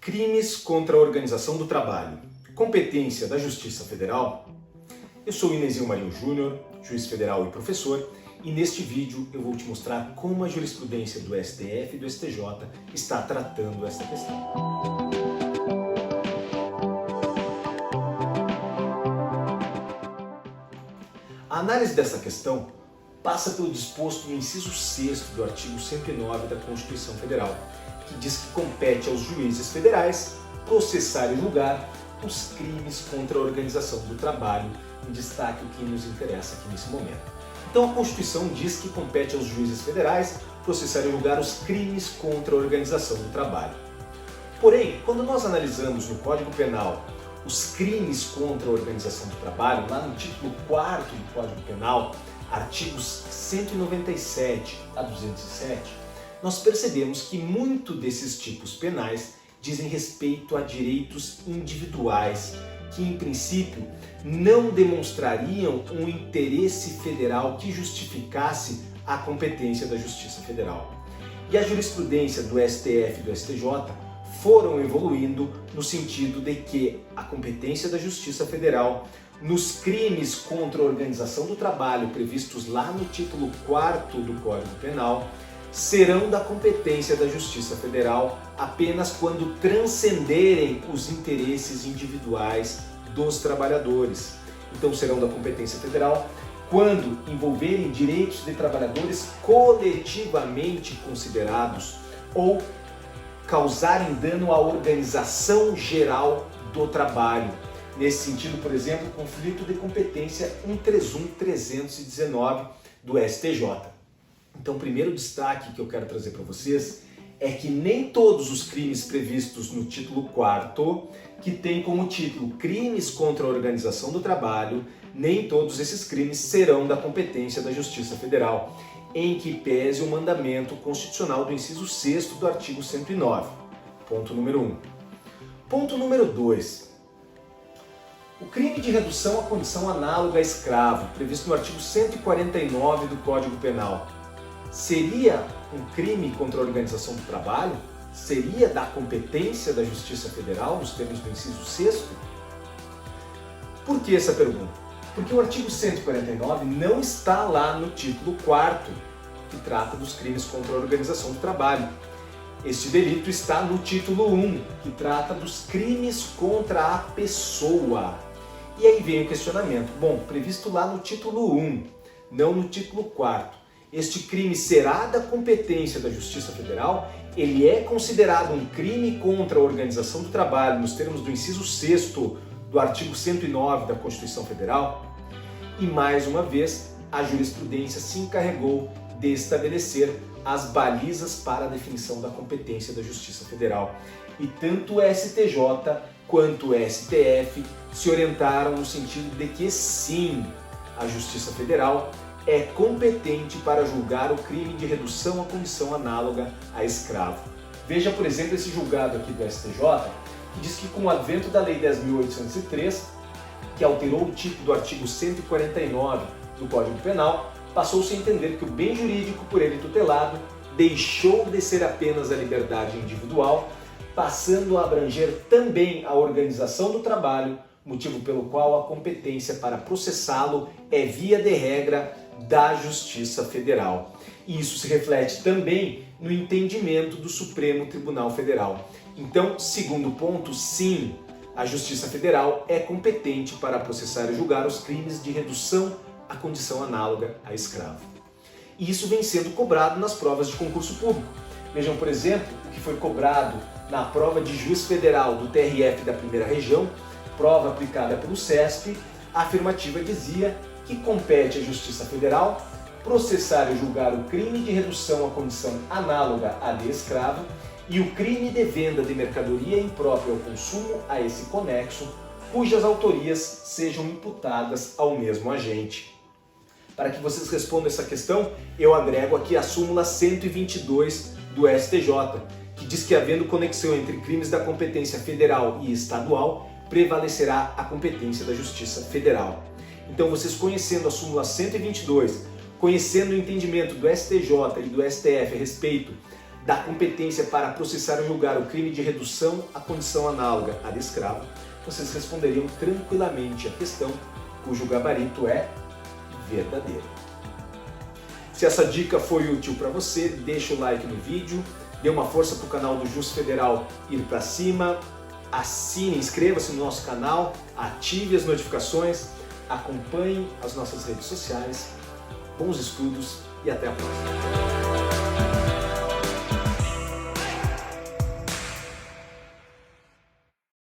Crimes contra a organização do trabalho. Competência da Justiça Federal? Eu sou Inesio Marinho Júnior, juiz federal e professor, e neste vídeo eu vou te mostrar como a jurisprudência do STF e do STJ está tratando essa questão. A análise dessa questão passa pelo disposto no inciso 6º do artigo 109 da Constituição Federal, que diz que compete aos juízes federais processar e julgar os crimes contra a organização do trabalho, em destaque o que nos interessa aqui nesse momento. Então a Constituição diz que compete aos juízes federais processar e julgar os crimes contra a organização do trabalho. Porém, quando nós analisamos no Código Penal os crimes contra a organização do trabalho, lá no título 4º do Código Penal, artigos 197 a 207, nós percebemos que muito desses tipos penais dizem respeito a direitos individuais, que em princípio não demonstrariam um interesse federal que justificasse a competência da Justiça Federal. E a jurisprudência do STF e do STJ foram evoluindo no sentido de que a competência da Justiça Federal nos crimes contra a organização do trabalho previstos lá no título 4º do Código Penal serão da competência da Justiça Federal apenas quando transcenderem os interesses individuais dos trabalhadores. Então serão da competência federal quando envolverem direitos de trabalhadores coletivamente considerados ou causarem dano à organização geral do trabalho. Nesse sentido, por exemplo, o conflito de competência 131.319 do STJ. Então, o primeiro destaque que eu quero trazer para vocês é que nem todos os crimes previstos no título 4º, que tem como título Crimes contra a Organização do Trabalho, nem todos esses crimes serão da competência da Justiça Federal, em que pese o mandamento constitucional do inciso 6º do artigo 109. Ponto número 1. Ponto número 2. O crime de redução à condição análoga a escravo, previsto no artigo 149 do Código Penal, seria um crime contra a organização do trabalho? Seria da competência da Justiça Federal, nos termos do inciso 6º? Por que essa pergunta? Porque o artigo 149 não está lá no título 4º, que trata dos crimes contra a organização do trabalho. Este delito está no título 1, que trata dos crimes contra a pessoa. E aí vem o questionamento. Bom, previsto lá no título 1, não no título 4º, este crime será da competência da Justiça Federal? Ele é considerado um crime contra a organização do trabalho nos termos do inciso 6º do artigo 109 da Constituição Federal? E mais uma vez, a jurisprudência se encarregou de estabelecer as balizas para a definição da competência da Justiça Federal. E tanto o STJ quanto o STF se orientaram no sentido de que sim, a Justiça Federal é competente para julgar o crime de redução à condição análoga a escravo. Veja, por exemplo, esse julgado aqui do STJ, que diz que com o advento da Lei 10.803, que alterou o tipo do artigo 149 do Código Penal, passou-se a entender que o bem jurídico por ele tutelado deixou de ser apenas a liberdade individual, passando a abranger também a organização do trabalho, motivo pelo qual a competência para processá-lo é via de regra da Justiça Federal. E isso se reflete também no entendimento do Supremo Tribunal Federal. Então, segundo ponto, sim, a Justiça Federal é competente para processar e julgar os crimes de redução à condição análoga a escravo. E isso vem sendo cobrado nas provas de concurso público. Vejam, por exemplo, o que foi cobrado na prova de juiz federal do TRF da Primeira Região, prova aplicada pelo CESP. A afirmativa dizia que compete à Justiça Federal processar e julgar o crime de redução à condição análoga à de escravo e o crime de venda de mercadoria imprópria ao consumo a esse conexo, cujas autorias sejam imputadas ao mesmo agente. Para que vocês respondam essa questão, eu agrego aqui a súmula 122 do STJ, que diz que, havendo conexão entre crimes da competência federal e estadual, prevalecerá a competência da Justiça Federal. Então, vocês conhecendo a súmula 122, conhecendo o entendimento do STJ e do STF a respeito da competência para processar e julgar o crime de redução à condição análoga à de escravo, vocês responderiam tranquilamente a questão cujo gabarito é verdadeiro. Se essa dica foi útil para você, deixa o like no vídeo, dê uma força para o canal do Jus Federal ir para cima, assine, inscreva-se no nosso canal, ative as notificações, acompanhe as nossas redes sociais. Bons estudos e até a próxima!